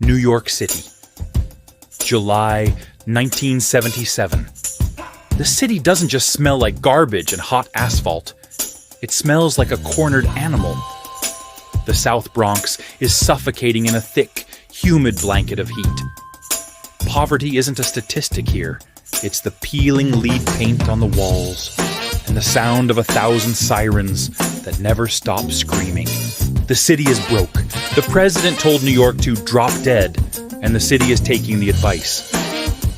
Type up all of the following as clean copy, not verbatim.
New York City, July 1977. The city doesn't just smell like garbage and hot asphalt. It smells like a cornered animal. The South Bronx is suffocating in a thick, humid blanket of heat. Poverty isn't a statistic here. It's the peeling lead paint on the walls and the sound of 1,000 sirens that never stop screaming. The city is broke. The president told New York to drop dead, and the city is taking the advice.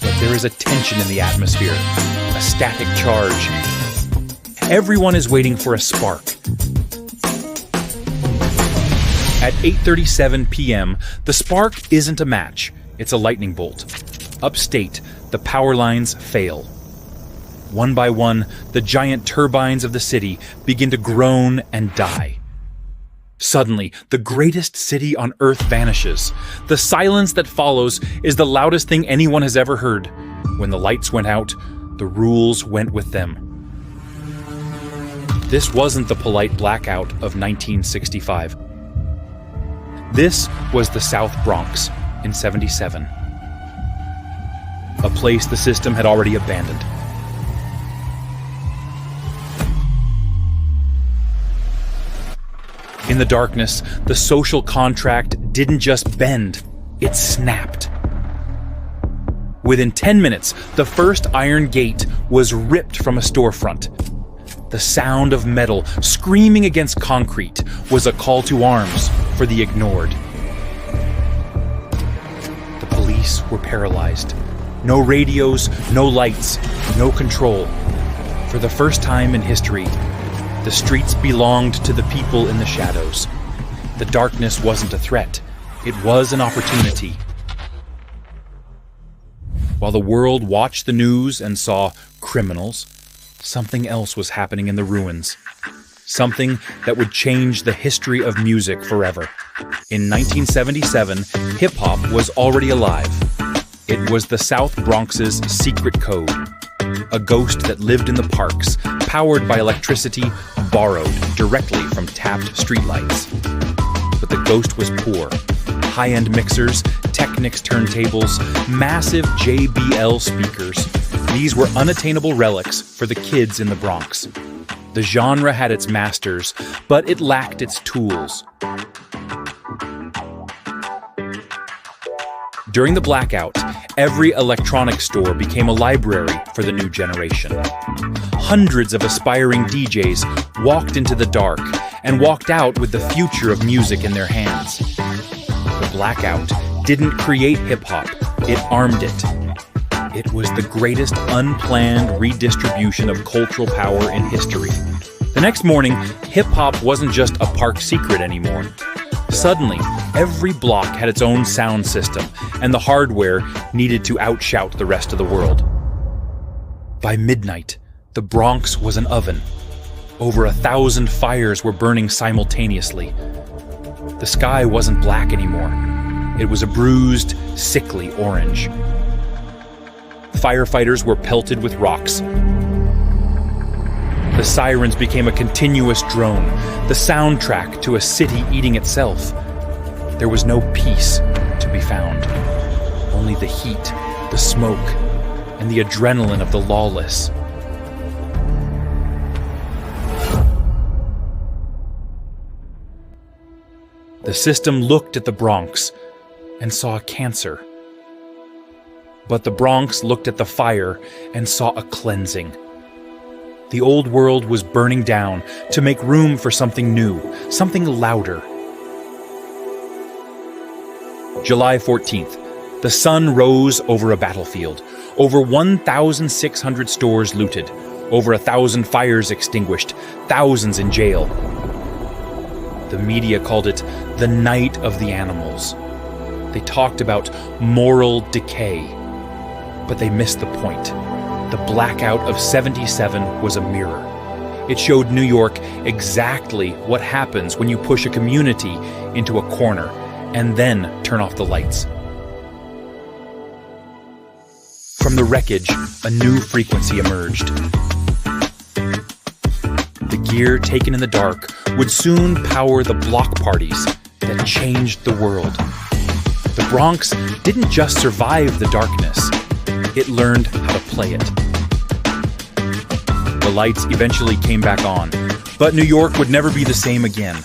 But there is a tension in the atmosphere, a static charge. Everyone is waiting for a spark. At 8:37 p.m., the spark isn't a match, it's a lightning bolt. Upstate, the power lines fail. One by one, the giant turbines of the city begin to groan and die. Suddenly, the greatest city on Earth vanishes. The silence that follows is the loudest thing anyone has ever heard. When the lights went out, the rules went with them. This wasn't the polite blackout of 1965. This was the South Bronx in '77. A place the system had already abandoned. In the darkness, the social contract didn't just bend, it snapped. Within 10 minutes, the first iron gate was ripped from a storefront. The sound of metal screaming against concrete was a call to arms for the ignored. The police were paralyzed. No radios, no lights, no control. For the first time in history, the streets belonged to the people in the shadows. The darkness wasn't a threat. It was an opportunity. While the world watched the news and saw criminals, something else was happening in the ruins. Something that would change the history of music forever. In 1977, hip-hop was already alive. It was the South Bronx's secret code. A ghost that lived in the parks, powered by electricity borrowed directly from tapped streetlights. But the ghost was poor. High-end mixers, Technics turntables, massive JBL speakers. These were unattainable relics for the kids in the Bronx. The genre had its masters, but it lacked its tools. During the blackout, every electronics store became a library for the new generation. Hundreds of aspiring DJs walked into the dark and walked out with the future of music in their hands. The blackout didn't create hip-hop, it armed it. It was the greatest unplanned redistribution of cultural power in history. The next morning, hip-hop wasn't just a park secret anymore. Suddenly, every block had its own sound system, and the hardware needed to outshout the rest of the world. By midnight, the Bronx was an oven. Over 1,000 fires were burning simultaneously. The sky wasn't black anymore. It was a bruised, sickly orange. Firefighters were pelted with rocks. The sirens became a continuous drone, the soundtrack to a city eating itself. There was no peace to be found. Only the heat, the smoke, and the adrenaline of the lawless. The system looked at the Bronx and saw a cancer. But the Bronx looked at the fire and saw a cleansing. The old world was burning down to make room for something new, something louder. July 14th. The sun rose over a battlefield. Over 1,600 stores looted. Over 1,000 fires extinguished. Thousands in jail. The media called it the night of the animals. They talked about moral decay. But they missed the point. The blackout of '77 was a mirror. It showed New York exactly what happens when you push a community into a corner and then turn off the lights. From the wreckage, a new frequency emerged. The gear taken in the dark would soon power the block parties that changed the world. The Bronx didn't just survive the darkness, it learned how to play it. The lights eventually came back on, but New York would never be the same again.